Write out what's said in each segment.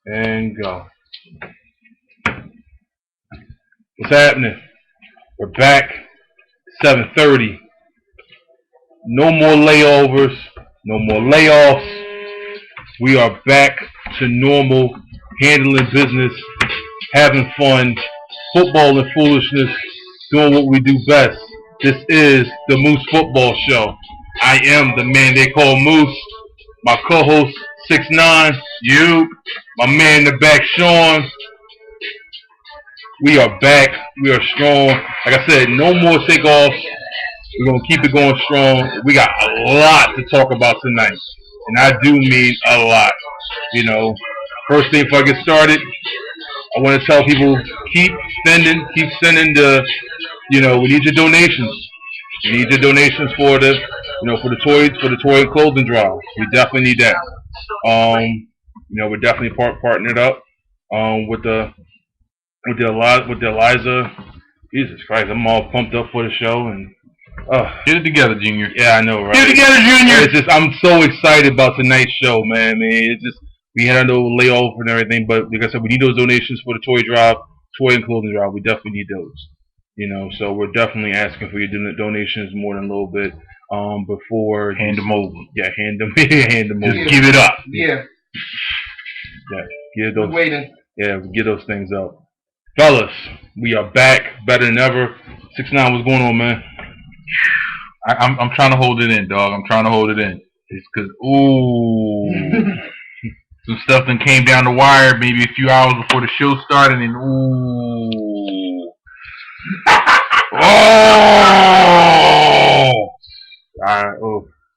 And go. What's happening? We're back. 7:30. No more layovers. No more layoffs. We are back to normal, handling business, having fun, football and foolishness, doing what we do best. This is the Moose Football Show. I am the man they call Moose. My co-host 6ix9ine, you, my man in the back, Sean. We are back. We are strong. Like I said, no more takeoffs. We're going to keep it going strong. We got a lot to talk about tonight. And I do mean a lot. You know, first thing before I get started, I want to tell people, keep sending the, we need your donations. We need your donations for the, for the toy and clothing drive. We definitely need that. We're definitely partnered up with the Eliza. Jesus Christ, I'm all pumped up for the show and get it together, Junior. Yeah, I know, right? Get it together, Junior. It's just I'm so excited about tonight's show, man. It's just we had a little layoff and everything, but like I said, we need those donations for the toy and clothing drive. We definitely need those. So we're definitely asking for your donations more than a little bit. Before hand them over. Yeah, hand them over. Just give it up. Yeah. Yeah, give those. We're waiting. Yeah, give those things up. Fellas, we are back, better than ever. 6ix9ine, what's going on, man? I'm trying to hold it in, dog. I'm trying to hold it in. It's because, some stuff that came down the wire maybe a few hours before the show started, and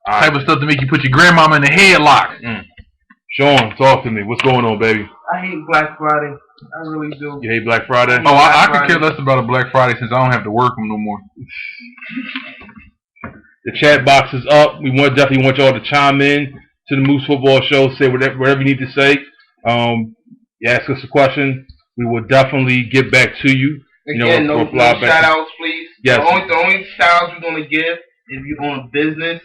type of stuff to make you put your grandmama in the headlock. Sean, talk to me. What's going on, baby? I hate Black Friday. I really do. You hate Black Friday? I could care less about a Black Friday since I don't have to work them no more. The chat box is up. We definitely want y'all to chime in to the Moose Football Show. Say whatever you need to say. You ask us a question. We will definitely get back to you. Again, no shout outs, please. Yes. The only shout outs we're going to give if you're on business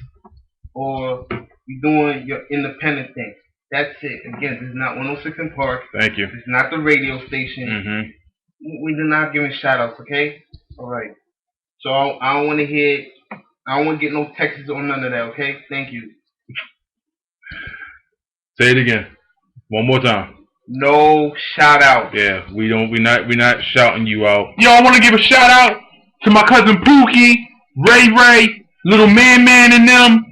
or you're doing your independent thing. That's it. Again, this is not 106 in Park. Thank you. This is not the radio station. Mm-hmm. We're not giving shout outs, okay? All right. So I don't want to get no texts or none of that, okay? Thank you. Say it again. One more time. No shout out. Yeah, we're not shouting you out. Yo, I want to give a shout out to my cousin Pookie, Ray, little man and them,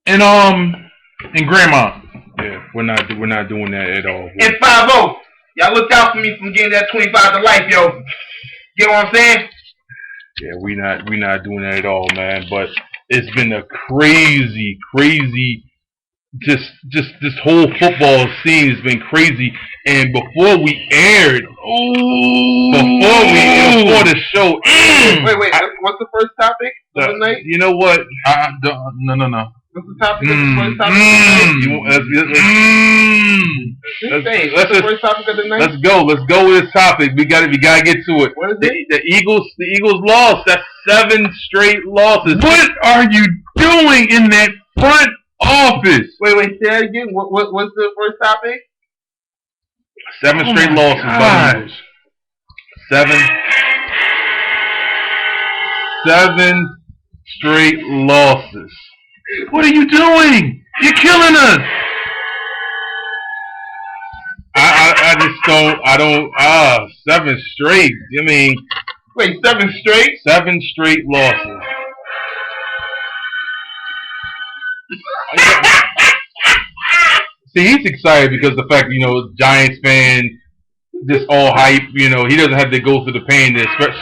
and Grandma. Yeah, we're not doing that at all. And 5-0. Y'all look out for me from getting that 25 to life, yo. Get what I'm saying? Yeah, we're not doing that at all, man. But it's been a crazy, just this whole football scene has been crazy. And before the show ends, wait, what's the first topic of the night? You know what? No. What's the topic of the first topic of the night? What's the first topic of the night? Let's go with this topic. We gotta get to it. What is it? The Eagles lost. That's 7 straight losses. What are you doing in that front office? Wait, say that again. What's the first topic? 7 straight losses by the Eagles. 7 straight losses. What are you doing? You're killing us. I don't 7 straight. I mean, wait, 7 straight? 7 straight losses. See, he's excited because the fact, Giants fan, just all hype, he doesn't have to go through the pain to express.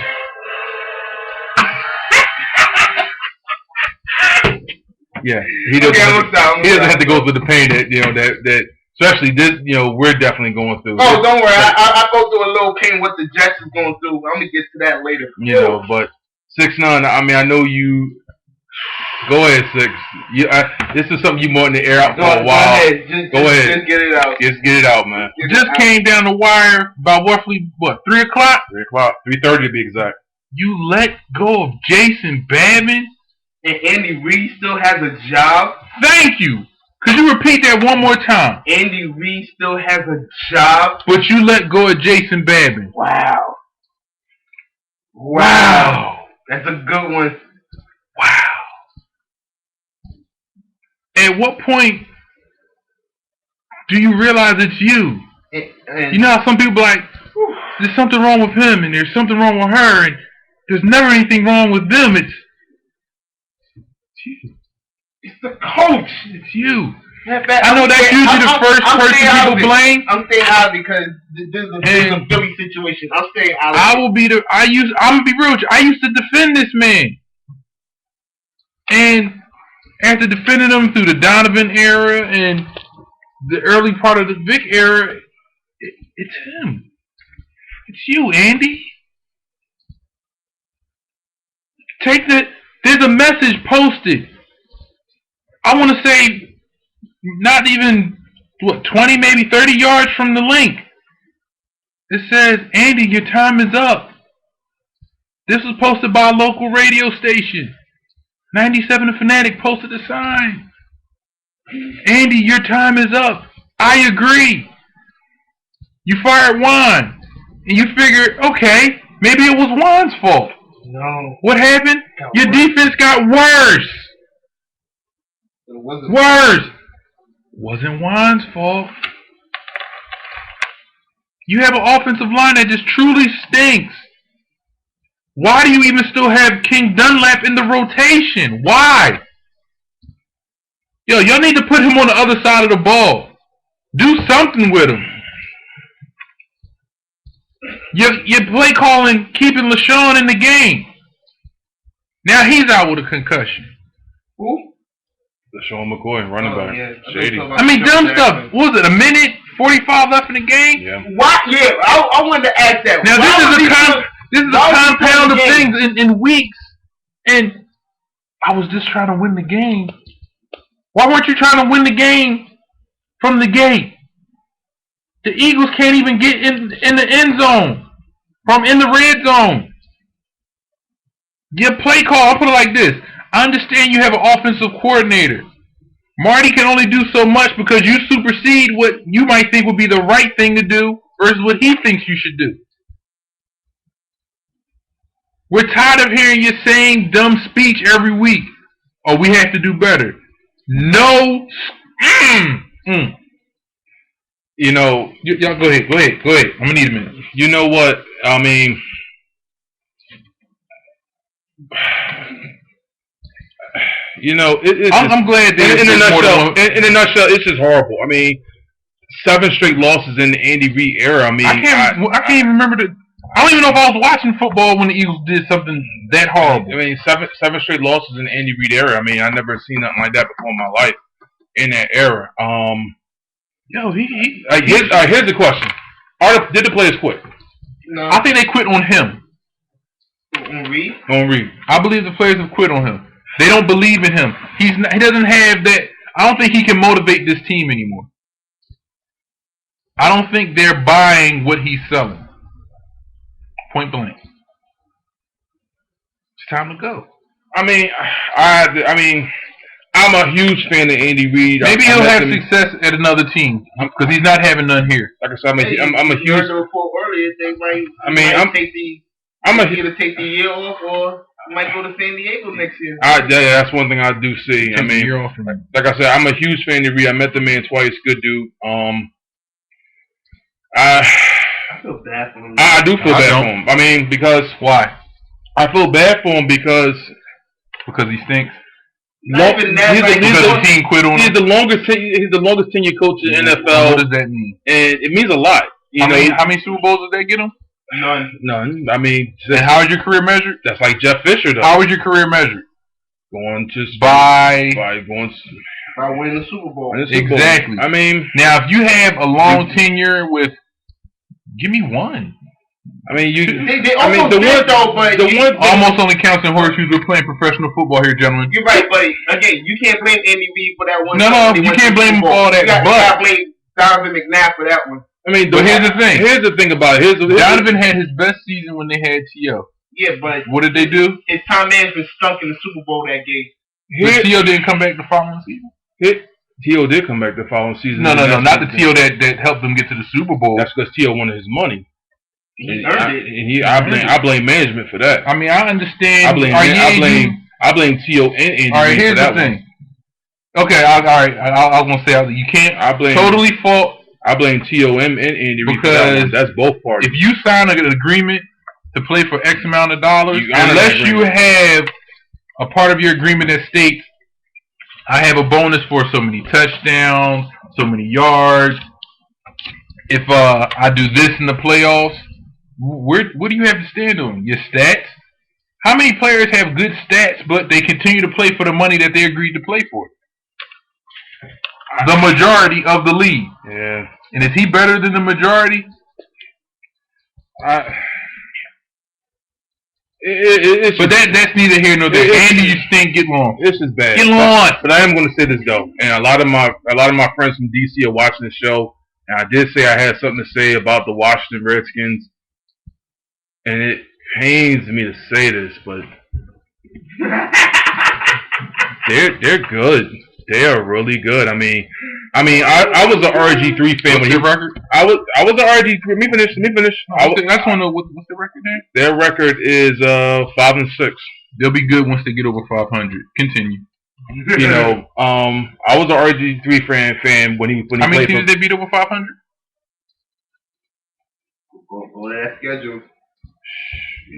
Yeah, he doesn't have to go through the pain that especially this, we're definitely going through. Oh, don't worry, I go through a little pain what the Jets is going through. I'm gonna get to that later. But 6ix9ine, I mean, I know you. Go ahead, 6. This is something you wanted to air out for a while. Go ahead. Just get it out. Just get it out, man. Just came down the wire about roughly 3 o'clock. 3:30 to be exact. You let go of Jason Babin, and Andy Reid still has a job. Thank you. Could you repeat that one more time? Andy Reid still has a job. But you let go of Jason Babin. Wow. That's a good one. Wow. At what point do you realize it's you? You know how some people be like, there's something wrong with him and there's something wrong with her and there's never anything wrong with them. It's you. It's the coach. It's you. I know that's usually the first person people blame. I'm staying out because this is a Philly situation. I'm staying out. I'm gonna be real with you. I used to defend this man, and after defending him through the Donovan era and the early part of the Vic era, it's him. It's you, Andy. There's a message posted. I want to say not even 20, maybe 30 yards from the link. It says, Andy, your time is up. This was posted by a local radio station. 97 The Fanatic posted a sign. Andy, your time is up. I agree. You fired Juan. And you figured, okay, maybe it was Juan's fault. No. What happened? Your defense got worse. It wasn't. Worse. Wasn't Juan's fault. You have an offensive line that just truly stinks. Why do you even still have King Dunlap in the rotation? Why? Yo, y'all need to put him on the other side of the ball. Do something with him. Your play calling keeping LaShawn in the game. Now he's out with a concussion. Who? LaShawn McCoy, running back. Yeah. Shady. I mean, dumb stuff. What was it, a minute 45 left in the game? Yeah. Why? Yeah, I wanted to ask that. Now this is a compound of things in weeks, and I was just trying to win the game. Why weren't you trying to win the game from the gate? The Eagles can't even get in the end zone from in the red zone. Your play call, I'll put it like this. I understand you have an offensive coordinator. Marty can only do so much because you supersede what you might think would be the right thing to do versus what he thinks you should do. We're tired of hearing you saying dumb speech every week. Oh, we have to do better. No. You know, Y'all go ahead. I'm gonna need a minute. you know what? I mean, you know, I'm glad that in a nutshell, it's just horrible. I mean, 7 straight losses in the Andy Reid era. I mean, I can't even remember I don't even know if I was watching football when the Eagles did something that horrible. I mean, seven straight losses in the Andy Reid era. I mean, I never seen nothing like that before in my life in that era. Here's the question: did the players quit? No. I think they quit on him. On Reid? On Reid. I believe the players have quit on him. They don't believe in him. He doesn't have that. I don't think he can motivate this team anymore. I don't think they're buying what he's selling. Point blank. It's time to go. I mean, I'm a huge fan of Andy Reid. Maybe he'll have success at another team because he's not having none here. Like I said, I'm a huge. You heard the report earlier. They might. I'm either take the year off or might go to San Diego next year. That's one thing I do see. I mean, like I said, I'm a huge fan of Reid. I met the man twice. Good dude. I feel bad for him. I do feel bad for him. I mean, because why? I feel bad for him because he stinks. Not even that. Because the team quit on him. He's the longest tenure coach in the NFL. What does that mean? And it means a lot. How many Super Bowls did they get him? None. I mean, and how is your career measured? That's like Jeff Fisher, though. How is your career measured? Going to by winning the Super Bowl. Exactly. I mean, now if you have a long tenure with, give me one. I mean, they almost almost only counts in horseshoes. We're playing professional football here, gentlemen. You're right, but again, you can't blame Andy Reid for that one. No, you can't blame him for all that. You got to blame Donovan McNabb for that one. I mean, but here's the thing. Here's the thing about it. Donovan had his best season when they had T.O. Yeah, but what did they do? His time management stunk in the Super Bowl that game. T.O. didn't come back the following season. T.O. did come back the following season. No, not the T.O. that helped them get to the Super Bowl. That's because T.O. wanted his money. He earned it. And I blame management for that. I mean, I understand. I blame T.O. and Andy. All right, here's the thing. Okay, all right. I was gonna say you can't totally fault. I blame T.O. and Andy because that's both parties. If you sign an agreement to play for X amount of dollars, unless you have a part of your agreement that states, I have a bonus for so many touchdowns, so many yards. If I do this in the playoffs, what do you have to stand on? Your stats? How many players have good stats, but they continue to play for the money that they agreed to play for? The majority of the league. Yeah. And is he better than the majority? But that's neither here nor there. Andy, you stink. Get long. This is bad. Get long. But I am going to say this though, and a lot of my friends from DC are watching the show, and I did say I had something to say about the Washington Redskins, and it pains me to say this, but they're good. They are really good. I mean, I was an RG3 fan. What's their record? I was an RG3. Let me finish. I just want to know what's the record there? Their record is 5-6. They'll be good once they get over 500. Continue. You know, I was an RG3 fan when he How many played. teams did they beat over 500? Go to that schedule.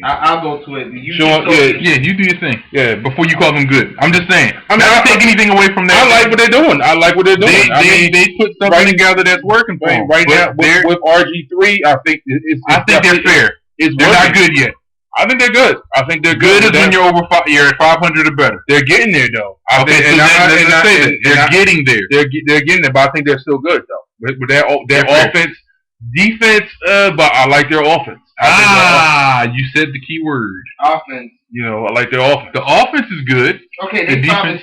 I'll go to it. You you do your thing. Yeah, before you call them good. I'm just saying. I'm not taking anything away from that. I like what they're doing. They put something together that's working for them. Right now with RG3, I think they're fair. They're not good yet. I think they're good. I think they're good. Good is when you're at 500 or better. They're getting there though. They're getting there. They're getting there, but I think they're still good though. With their offense, defense, but I like their offense. You said the key word. Offense. You know, I like their offense. The offense is good. Okay, they're 5-6.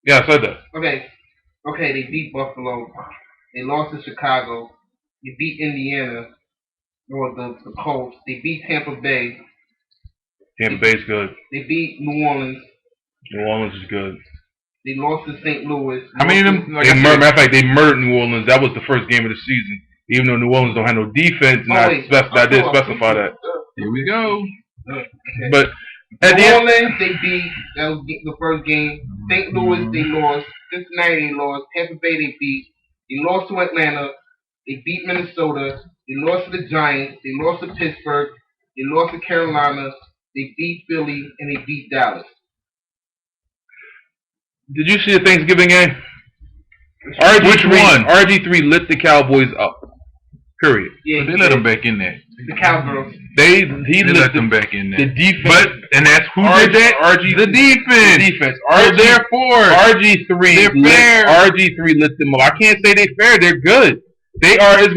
Yeah, I said that. Okay, they beat Buffalo. They lost to Chicago. They beat Indiana. Or the Colts. They beat Tampa Bay. Tampa Bay's good. They beat New Orleans. New Orleans is good. They lost to St. Louis. How many of them? Matter of fact, they murdered New Orleans. That was the first game of the season. Even though New Orleans don't have no defense, I did specify that. Here we go. Okay. But New Orleans, they beat. That was the first game. St. Louis, they lost. Cincinnati, they lost. Tampa Bay, they beat. They lost to Atlanta. They beat Minnesota. They lost to the Giants. They lost to Pittsburgh. They lost to Carolina. They beat Philly, and they beat Dallas. Did you see the Thanksgiving game? Which one? RG3 lit the Cowboys up. Period. Yeah, but they let him back in there. The Cowgirls. They let them back in there. The defense. And that's who did that? The defense. The defense. Therefore, RG3 lit them up. I can't say they're fair. They're good. They are. The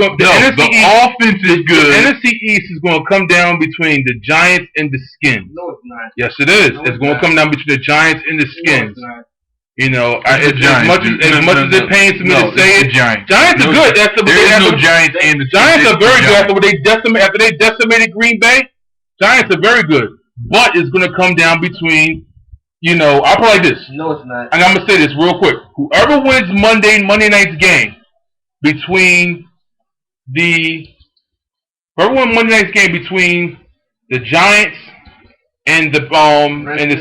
offense is good. The NFC East is going to come down between the Giants and the Skins. No, it's not. Yes, it is. No, it's going to come down between the Giants and the Skins. No, you know, as much as it pains me to say it, Giants are good. There is no Giants and the Giants are very good after they decimated Green Bay. Giants are very good, but it's going to come down between. You know, I'll put it like this. No, it's not. And I'm going to say this real quick. Whoever wins Monday night's game between the Giants and the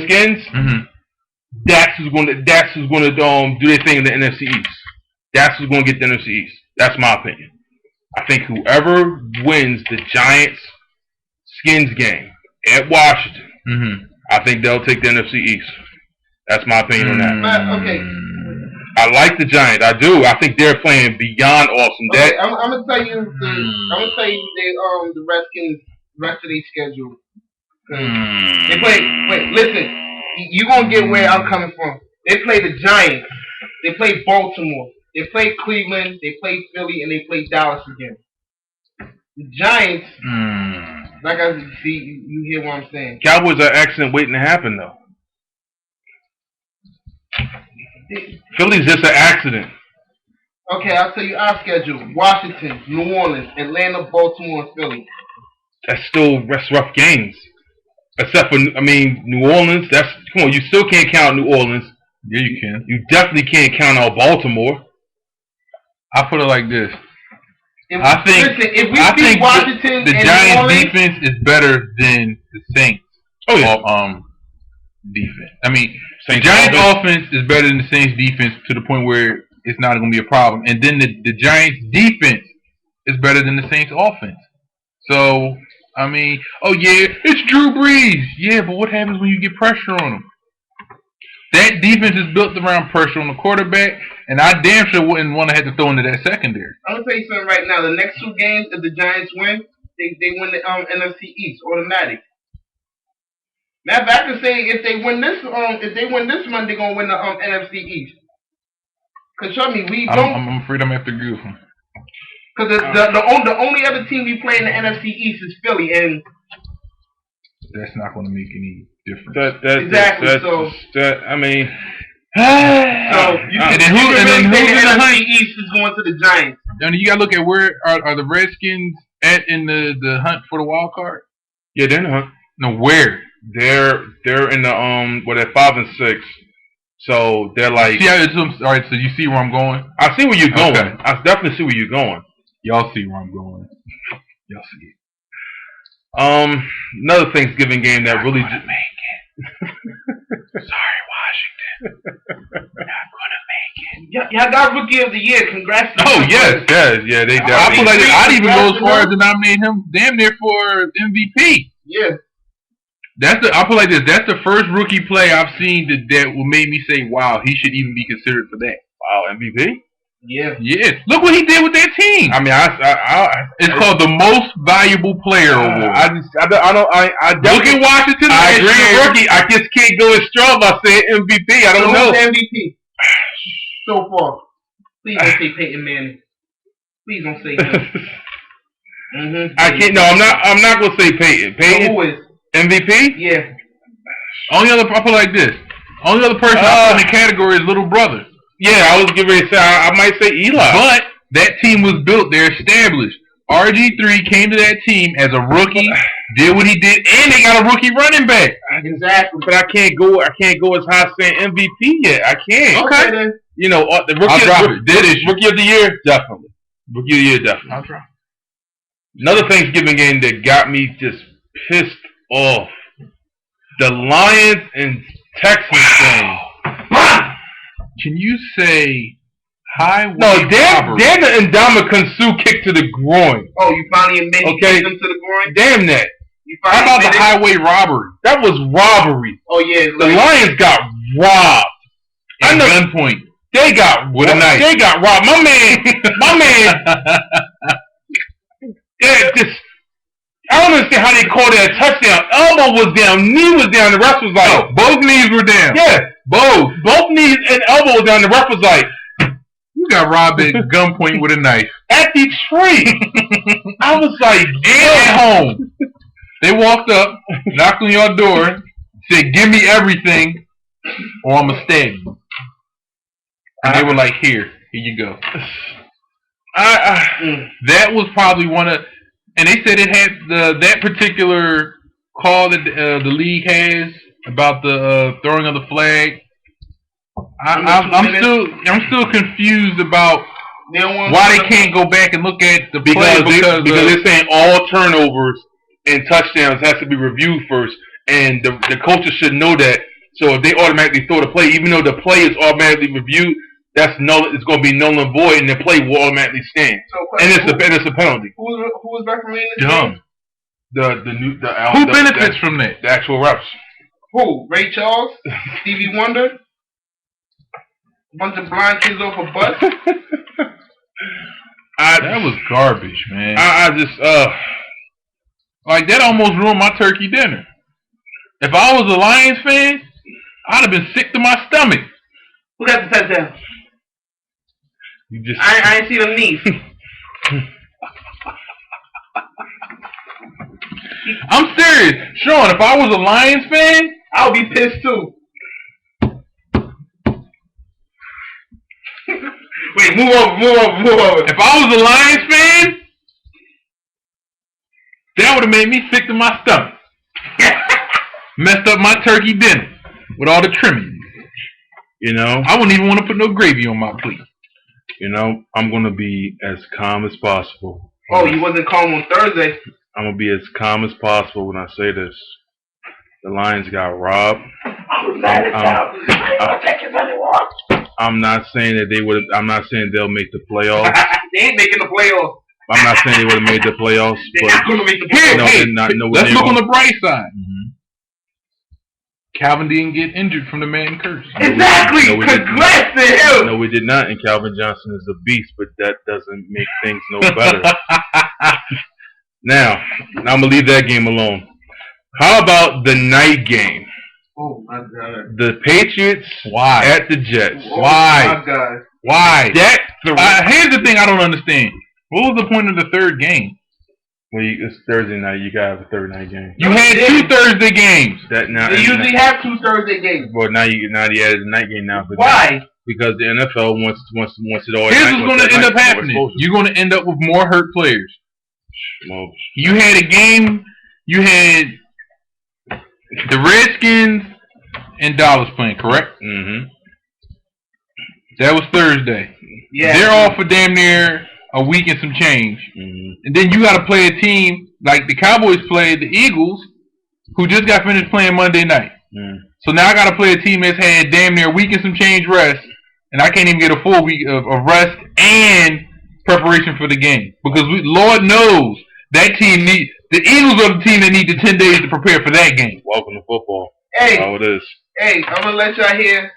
Skins, Dax is going to do their thing in the NFC East. Dax is going to get the NFC East. That's my opinion. I think whoever wins the Giants Skins game at Washington, I think they'll take the NFC East. That's my opinion on that. Okay. I like the Giants. I do. I think they're playing beyond awesome. Okay, I'm gonna tell you the Redskins rest of their schedule. They play. Wait, listen. You gonna get where I'm coming from. They play the Giants. They play Baltimore. They play Cleveland. They play Philly, and they play Dallas again. The Giants. Like I see, you hear what I'm saying. Cowboys are accident waiting to happen though. Philly's just an accident. Okay, I'll tell you our schedule. Washington, New Orleans, Atlanta, Baltimore, and Philly. That's rough games. Except for, New Orleans, come on, you still can't count New Orleans. Yeah, you can. You definitely can't count out Baltimore. I put it like this. If, I think if we beat Washington the and Giants' New Orleans, defense is better than the Saints. Oh yeah. Defense. I mean, the Saints Giants' offense is better than the Saints' defense to the point where it's not going to be a problem. And then the Giants' defense is better than the Saints' offense. So, I mean, oh yeah, it's Drew Brees. Yeah, but what happens when you get pressure on him? That defense is built around pressure on the quarterback, and I damn sure wouldn't want to have to throw into that secondary. I'm gonna tell you something right now. The next 2 games, if the Giants win, they win the NFC East automatic. Matter of fact, I can say if they win this one, they're gonna win the NFC East. Cause trust me, we don't. I'm afraid I'm gonna have to agree with him. Cause the only other team we play in the NFC East is Philly, and that's not going to make any difference. Exactly. I mean. So and then who's in the NFC East is going to the Giants. And you gotta look at where are the Redskins at in the hunt for the wild card? Yeah, they're in the hunt. No, where? They're in the they're 5 and 6. So they're like. See, all right. So you see where I'm going? I see where you're going. Okay. I definitely see where you're going. Y'all see where I'm going. Y'all see it. Another Thanksgiving game that really make it. Sorry, Washington. Not gonna make it. Y'all got Rookie of the Year. Congrats. Oh yes, yeah. They definitely. I feel like I'd even go as far as to nominate him damn near for MVP. Yeah. I feel like this. That's the first rookie play I've seen that will make me say, "Wow, he should even be considered for that." Wow, MVP. Yeah. Yes. Look what he did with that team. I mean, it's called the Most Valuable Player Award. I Look at Washington. I agree with Rookie. I just can't go as strong by saying MVP. I don't know. Who's MVP so far? Please don't say Peyton Manning. Please don't say him. I can't. No, I'm not gonna say Peyton. Peyton. Who is MVP? Yeah. I put like this. Only other person I put in the category is little brother. Yeah, I was getting ready to say, I might say Eli. But that team was built. They're established. RG3 came to that team as a rookie, did what he did, and they got a rookie running back. Exactly. But I can't go as high as saying MVP yet. I can't. Okay then. You know, the rookie of the year, definitely. Rookie of the year, definitely. I'll drop. Another Thanksgiving game that got me just pissed off. The Lions and Texans game. Can you say highway damn the Ndamukong Suh kick to the groin. Oh, you finally admitted him to the groin? Damn that. How about the highway robbery? That was robbery. Oh yeah. The Lions got robbed. At gunpoint. They got with a knife. They got robbed. My man. Yeah, I don't understand how they called it a touchdown. Elbow was down, knee was down. The ref was like, both knees were down. Yeah, both knees and elbow was down. The ref was like, you got robbed at gunpoint with a knife at Detroit. I was like, at home. They walked up, knocked on your door, said, "Give me everything, or I'm gonna stab you." And they were like, "Here you go." That was probably one of. And they said it had that particular call that the league has about the throwing of the flag. I'm still confused about why they can't go back and look at the play because they're saying all turnovers and touchdowns has to be reviewed first, and the coaches should know that. So if they automatically throw the play, even though the play is automatically reviewed, that's null. It's going to be null and void, and the play will automatically stand. And it's a penalty. Who was refereeing this game? Who benefits from that? The actual refs. Who? Ray Charles? Stevie Wonder? A bunch of blind kids off a bus? That was garbage, man. I just like that almost ruined my turkey dinner. If I was a Lions fan, I'd have been sick to my stomach. Who got the touchdown? You just I ain't see them knees. I'm serious. Sean, if I was a Lions fan, I would be pissed too. Wait, move over. If I was a Lions fan, that would have made me sick to my stomach. Messed up my turkey dinner with all the trimmings. You know, I wouldn't even want to put no gravy on my plate. you know, I'm gonna be as calm as possible. Oh, you wasn't calm on Thursday. I'm gonna be as calm as possible when I say this. The Lions got robbed. I'm not saying that they would. I'm not saying they'll make the playoffs. They ain't making the playoffs. I'm not saying they would have made the playoffs, They're not but gonna make the Here, playoffs. no, hey, they're not. No, let's they look on won't. the bright side. Mhm. Calvin didn't get injured from the Madden curse. Exactly. No, we didn't. Congrats to him. No, we did not. And Calvin Johnson is a beast, but that doesn't make things no better. Now, I'm gonna leave that game alone. How about the night game? Oh my God. The Patriots Why? at the Jets. Oh Why? my God. Why? That's the Here's the thing I don't understand. What was the point of the third game? well, it's Thursday night. You gotta have a third night game. You had two Thursday games. That now. They usually have 2 Thursday games. Well, now you added the night game now. Why? Because the NFL wants it all. Here's what's going to end up happening. You're going to end up with more hurt players. Well, You had a game. You had the Redskins and Dallas playing, correct? mm-hmm. That was Thursday. Yeah. They're off for damn near a week and some change. Mm-hmm. And then you got to play a team like the Cowboys played the Eagles, who just got finished playing Monday night. Mm. So now I got to play a team that's had damn near a week and some change rest, and I can't even get a full week of rest and preparation for the game. Because Lord knows that team need the Eagles are the team that need the 10 days to prepare for that game. Welcome to football. Hey, How it is. hey, I'm gonna let y'all hear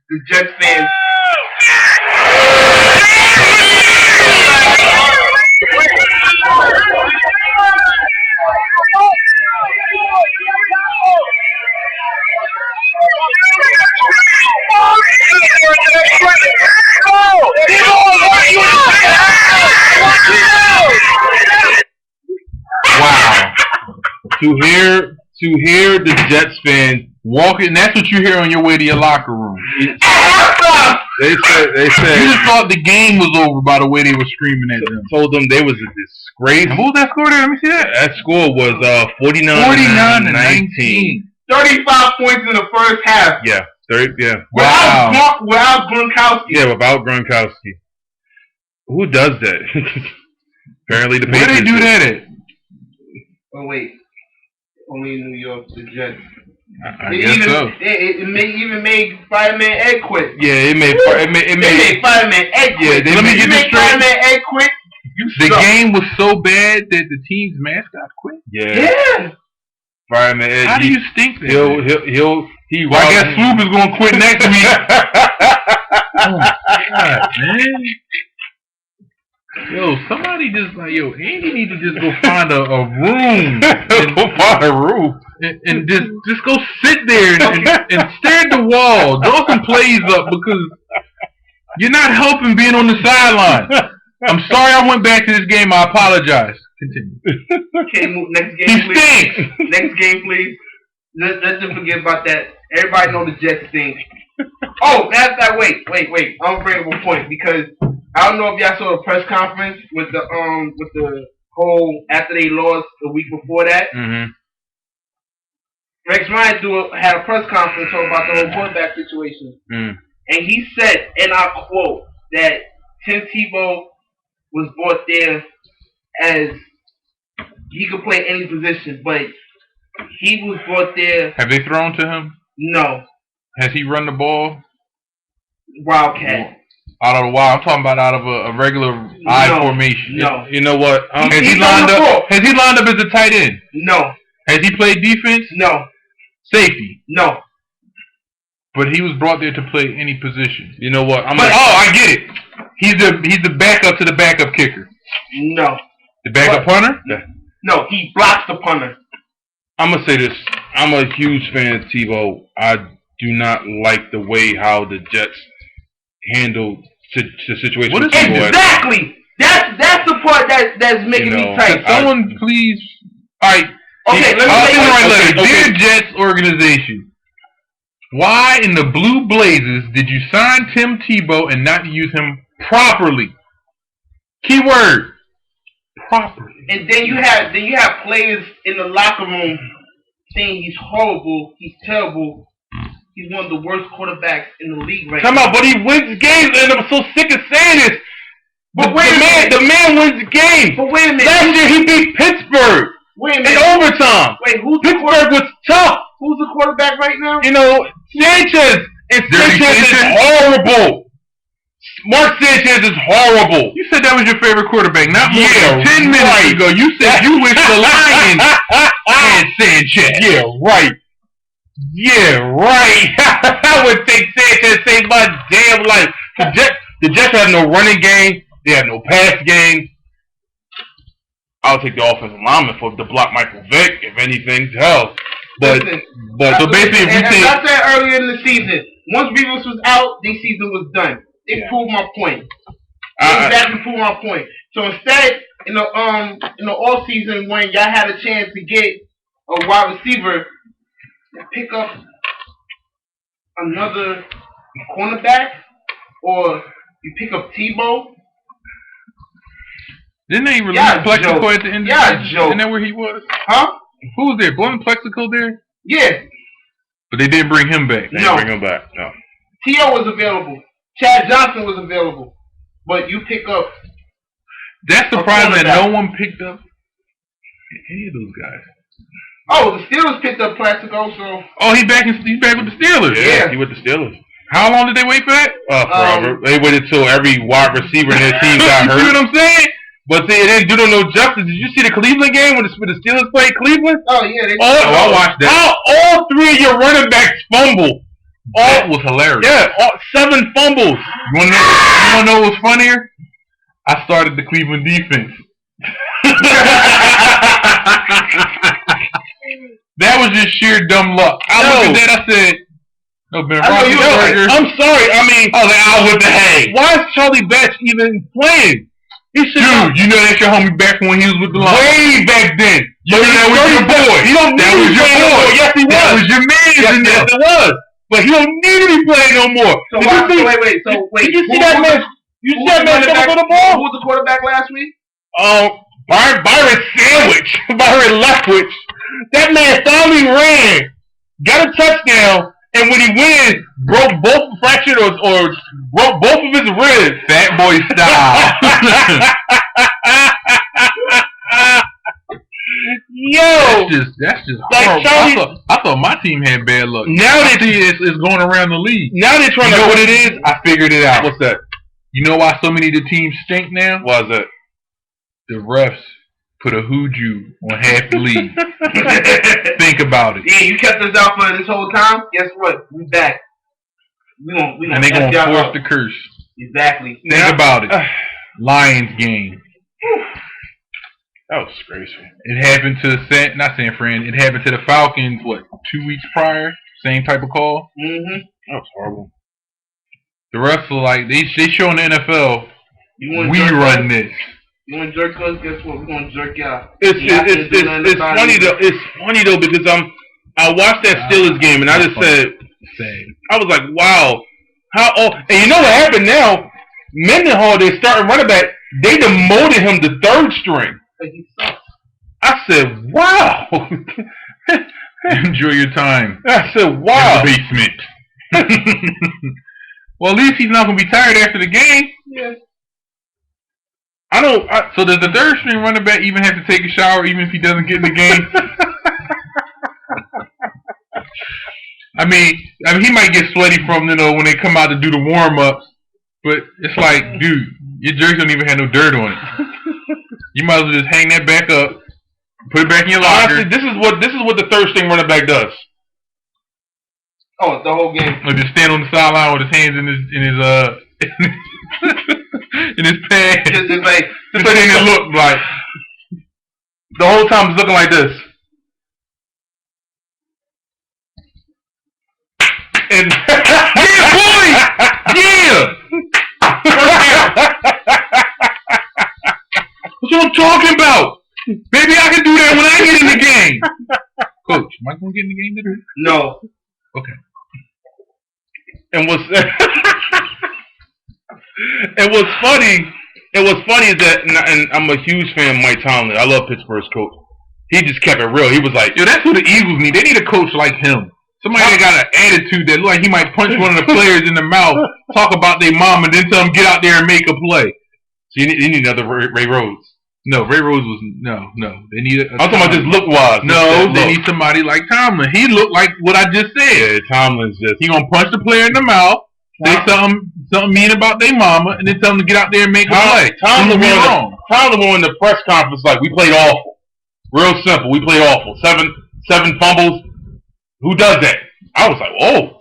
the Jets fans. Wow. To hear the Jets fans, Walking, that's what you hear on your way to your locker room. they said You just thought the game was over by the way they were screaming at them. told them they was a disgrace. And what was that score there? Let me see that. That score was 49 49 to 19. 35 points in the first half. Yeah, 30. Yeah, Wow. Without Gronkowski. yeah. Without Gronkowski, who does that? Apparently, the Where they Patriots do that at? Oh wait, only in New York, the Jets. I guess so. It made Fireman Ed quit. Yeah, it made They made Fireman Ed quit. Yeah, let me You get this made straight. Fireman Ed quit. You The suck. game was so bad that the team's mascot quit. Yeah. Fireman Ed. How do you stink that? Well, I guess Swoop is going to quit next week. Oh my God, man. Yo, somebody just like, Andy need to just go find a room Go find a roof. and just go sit there and stare at the wall. Draw some plays up because you're not helping being on the sideline. I'm sorry I went back to this game. I apologize. Continue. Okay, next He game, please. stinks. Next game, please. Let's just forget about that. Everybody know the Jets stink. Oh, that's that. Wait. I'm bringing up a point because I don't know if y'all saw the press conference with the whole after they lost the week before that. Mm-hmm. Rex Ryan had a press conference talking about the whole quarterback situation, Mm. and he said, and I quote, that Tim Tebow was brought there as he could play any position, but he was brought there. Have they thrown to him? No, Has he run the ball Wildcat. out of the wild? I'm talking about out of a regular I formation. No, You know what? Has He's he on lined the up? ball. Has he lined up as a tight end? no, Has he played defense? no, Safety. no. But he was brought there to play any position. You know what? I get it. He's the backup to the backup kicker. No. The backup punter? No, he blocks the punter. I'm gonna say this. I'm a huge fan of Tebow. I do not like the way how the Jets handled the situation. What with is Tebow. Exactly. That's the part that's making me tight. Could someone please? All right. Okay, let me I'll say send the right okay, letter. okay. Dear Jets organization, why in the blue blazes did you sign Tim Tebow and not use him properly? Keyword: properly. And then you have players in the locker room saying he's horrible, he's terrible, he's one of the worst quarterbacks in the league right Come now. out, but he wins games, and I'm so sick of saying this. But The man wins the game. But wait a minute. Last year he beat Pittsburgh Wait a in minute. overtime. Wait, Pittsburgh was tough. who's the quarterback right now? You know, Sanchez. And Dirty Sanchez is Sanchez? horrible. Mark Sanchez is horrible. You said that was your favorite quarterback. Not more Yeah, than 10 minutes right. ago. You said you wish the Lions had Sanchez. Yeah, right. Yeah, right. I would take Sanchez to save my damn life. The Jets have no running game. They have no pass game. I'll take the offensive lineman to block Michael Vick, if anything. Hell. Listen, So basically, if you as take... I said earlier in the season, once Beavers was out, this season was done. It proved my point. Exactly proved my point. So instead, in the off season when y'all had a chance to get a wide receiver, pick up another cornerback, or you pick up Tebow. Didn't they release Yeah, Plexico joke. at the end Yeah, of the season? joke. Isn't that where he was? Huh? Who was there? Wasn't Plexico there? Yeah. But they didn't bring him back. They No. bring him back. No. T.O. was available. Chad Johnson was available. But you pick up... That's surprising that cornerback. no one picked up any of those guys. Oh, the Steelers picked up Plaxico, so... Oh, he's back with the Steelers. Yeah. He with the Steelers. How long did they wait for that? Forever. They waited till every wide receiver in their team got You hurt. see what I'm saying? But see, it didn't do them no justice. Did you see the Cleveland game when the Steelers played Cleveland? Oh, yeah. They I watched that. How all three of your running backs fumbled. That was hilarious. Yeah, 7 fumbles. You wanna know what's funnier? I started the Cleveland defense. That was just sheer dumb luck. I looked at that, I said, no, Ben Roethlisberger. I'm sorry. I mean, I was like, out with the hay. why is Charlie Batch even playing? He should Dude, you know that's your homie back from when he was with the Lions. way back then. You know that was your boy. He don't That need was to your play no boy. more. Yes, he was. That was your man. Yes, it was. But he don't need to be playing no more. So, Did you see- wait. Did you see that man? You see that man throw the ball? Who was the quarterback last week? Byron Sandwich, Byron Leftwich. That man finally ran, got a touchdown, and when he wins, fractured or broke both of his ribs. Fat boy style. Yo, That's just Like horrible. Charlie- I thought my team had bad luck. Now I they- see it's going around the league. now they're trying You to. know what it is? I figured it out. What's that? You know why so many of the teams stink now? Why is that? The refs put a hooju on half the league. Think about it. Yeah, you kept us out for this whole time. Guess what? We back. We gonna And they're going to F y'all force up. the curse. Exactly. Think about it. Lions game. That was disgraceful. It happened to not San Fran. It happened to the Falcons. What, 2 weeks prior? Same type of call. Mm-hmm. That was horrible. The refs are like they show in the NFL. You want We jerk run us? this. You want to jerk us? Guess what? We're gonna jerk y'all. It's You have to do nothing about funny it. though. It's funny though because I watched that Steelers game and I just said I was like, wow, how old? And you know what happened now? Mendenhall, their starting running back, they demoted him to 3rd string. Like, he sucks. I said, wow. Enjoy your time. I said, wow. In the basement. Well, at least he's not going to be tired after the game. Yeah. So does the 3rd string running back even have to take a shower even if he doesn't get in the game? I mean, he might get sweaty from, when they come out to do the warm-ups. But it's like, dude, your jersey don't even have no dirt on it. You might as well just hang that back up, put it back in your locker. Honestly, this is what the 3rd string running back does. Oh, the whole game. Or just stand on the sideline with his hands in his in his pants. Just like, Just like it look like the whole time it's looking like this. And Yeah, boy! Yeah! That's what I'm talking about! Maybe I can do that when I get in the game! Coach, am I going to get in the game today? no. Okay. and what's funny is that, and I'm a huge fan of Mike Tomlin. I love Pittsburgh's coach. He just kept it real. He was like, Yo, that's who the Eagles need. They need a coach like him. Somebody that got an attitude that look like he might punch one of the players in the mouth, talk about their mom, and then tell them get out there and make a play. So you need another Ray Rhodes. No, Ray Rhodes was no. They need. I'm talking about just look wise. No, they need somebody like Tomlin. He looked like what I just said. Yeah, Tomlin's just he gonna punch the player in the mouth. Say something mean about their mama, and then tell them to get out there and make a play. Tomlin won the press conference like we played awful. Real simple. We played awful. Seven fumbles. Who does that? I was like, oh,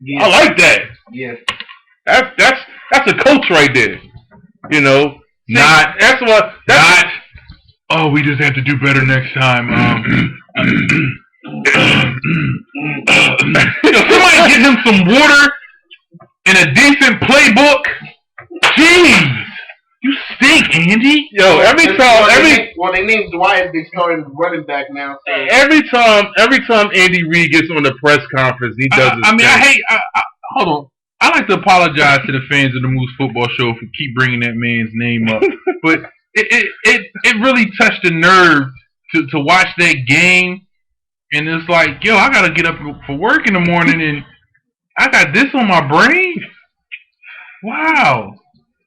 yeah. I like that. Yeah, that's a coach right there. You know, oh, we just have to do better next time. Somebody get him some water and a decent playbook. Jeez. You stink, Andy. Yo, they named Dwight the starting running back now. So. Every time Andy Reid gets on the press conference, he does. Hold on. I like to apologize to the fans of the Moose Football Show for keep bringing that man's name up, but it really touched the nerve to watch that game, and it's like, yo, I gotta get up for work in the morning, and I got this on my brain. Wow.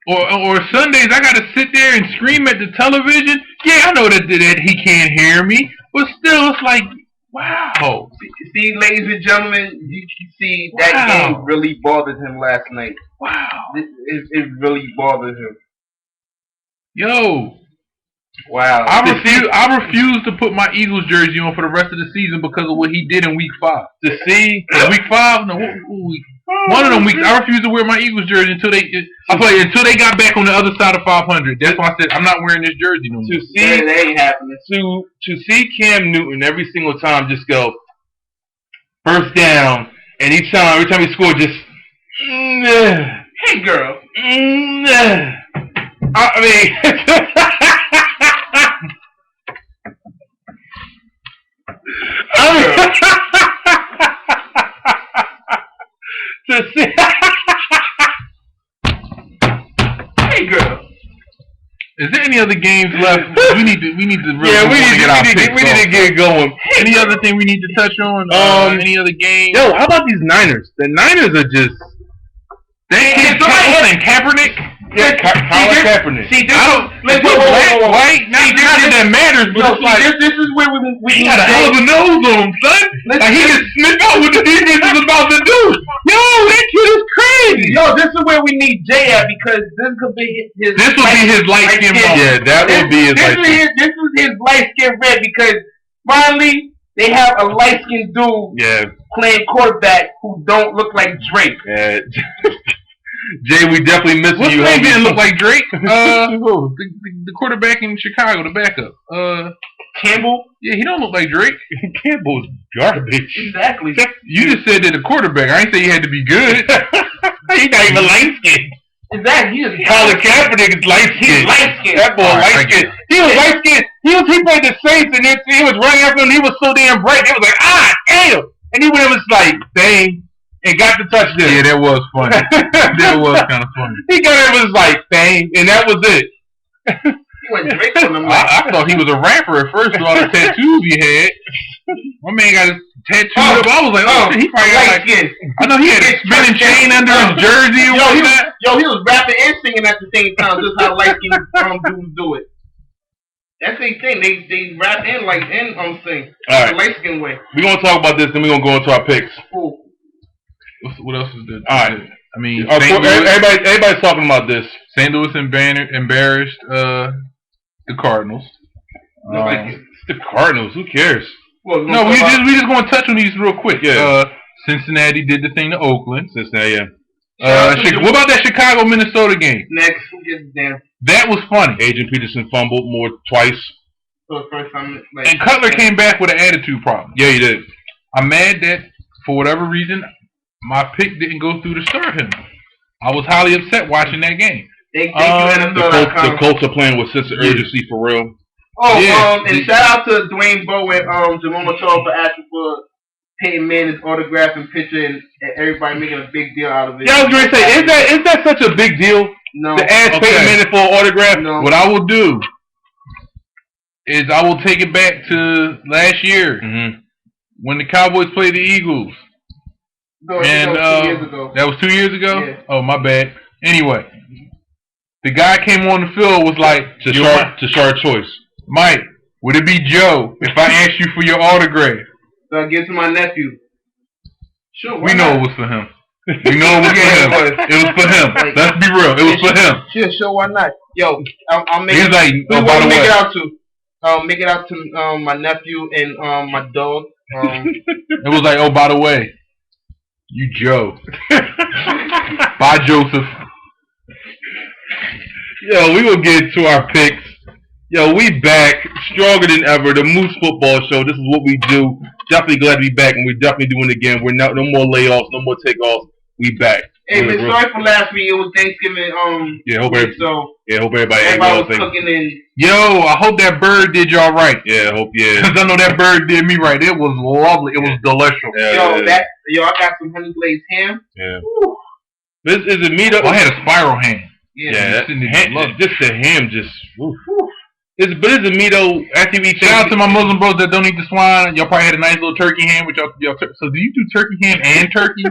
Or Sundays, I gotta sit there and scream at the television. Yeah, I know that he can't hear me, but still, it's like, wow. See, ladies and gentlemen, you can see that game really bothered him last night. Wow. It really bothered him. Yo. Wow. I refuse to put my Eagles jersey on for the rest of the season because of what he did in Week 5. Week 5? No, one of them weeks, I refused to wear my Eagles jersey until they got back on the other side of 500. That's why I said I'm not wearing this jersey no more. That ain't happening. To see Cam Newton every single time just go first down, and every time he scored, just hey girl. I mean. To see. Hey girl. Is there any other games left? We need to really we need to get going. Any other thing we need to touch on? Any other games? Yo, how about these Niners? The Niners are just Kaepernick. Yeah, Colin Kaepernick. See, this white. Not that matters, but this is where we got a hell of a nose on him, son. Like he can sniff out what the defense is about to do. Yo, that kid is crazy. Yo, this is where we need Jay at because this could be his. This will be his light skin moment. Yeah, that will be his light skin. This is his light skin red because finally they have a light skinned dude playing quarterback who don't look like Drake. Yeah. Jay, we definitely missing you. What's didn't look like Drake? The quarterback in Chicago, the backup. Campbell? Yeah, he don't look like Drake. Campbell's garbage. Exactly. You just said that the quarterback. I ain't say he had to be good. He's not even light skinned. Exactly. Colin Kaepernick is light skinned. He's light skinned. That boy light skinned. He was light skinned. He played the Saints and then he was running after him. He was so damn bright. They was like, damn. And he went and was like, dang. And got the touchdown. Yeah, that was funny. That was kind of funny. He got it, was like, bang, and that was it. He went Drake on him. I thought he was a rapper at first with all the tattoos he had. My man got his tattooed up. I was like, he probably got like, I know he had a spinning chain under his jersey or whatnot. He was rapping and singing at the same time, just how light-skinned dudes do it. That's the thing. They rap and sing. All right. The light-skinned way. We're going to talk about this, then we're going to go into our picks. Cool. What else is there? All right. I mean, everybody's talking about this. St. Louis embarrassed the Cardinals. The Cardinals. Who cares? Well, no, we just going to touch on these real quick. Yeah. Cincinnati did the thing to Oakland. Cincinnati, yeah. What about that Chicago-Minnesota game? Next, who gets damn? That was funny. Adrian Peterson fumbled twice. For the first time, and Cutler came back with an attitude problem. Yeah, he did. I'm mad that for whatever reason my pick didn't go through to start him. I was highly upset watching that game. Thank you, NFL. The Colts are playing with sense of urgency for real. And shout out to Dwayne Bowe and Jerome Ochoa for asking for Peyton Manning's autograph and picture and everybody making a big deal out of it. Yeah, I was going to say, is that such a big deal? No. To ask Peyton Manning for an autograph? No. What I will do is I will take it back to last year when the Cowboys played the Eagles. No, And 2 years ago. that was 2 years ago? Yeah. Oh, my bad. Anyway, the guy came on the field was like, Tashard Choice. Mike, would it be Joe if I asked you for your autograph? So I give it to my nephew. Sure. We know it was for him. We know it was for him. It was for him. Let's be real. It was for him. Sure, why not? Yo, I'll make He's it. like, Who oh, you by want the to make way. it out to? Make it out to my nephew and my dog. It was like, oh, by the way, you Joe. Bye, Joseph. Yo, we will get to our picks. Yo, we back stronger than ever. The Moose Football Show. This is what we do. Definitely glad to be back, and we're definitely doing it again. We're no more layoffs, no more takeoffs. We back. Hey, man, sorry for last week. It was Thanksgiving. Hope everybody ate well. was cooking and. Yo, I hope that bird did y'all right. Yeah, I hope Because I know that bird did me right. It was lovely. It was delicious. Yo, I got some honey glazed ham. Yeah. This is a meat up. I had a spiral ham. Yeah, just the ham, just. But it's a meato after we. Shout out to my Muslim bros that don't eat the swine. Y'all probably had a nice little turkey ham with y'all. So do you do turkey ham and turkey?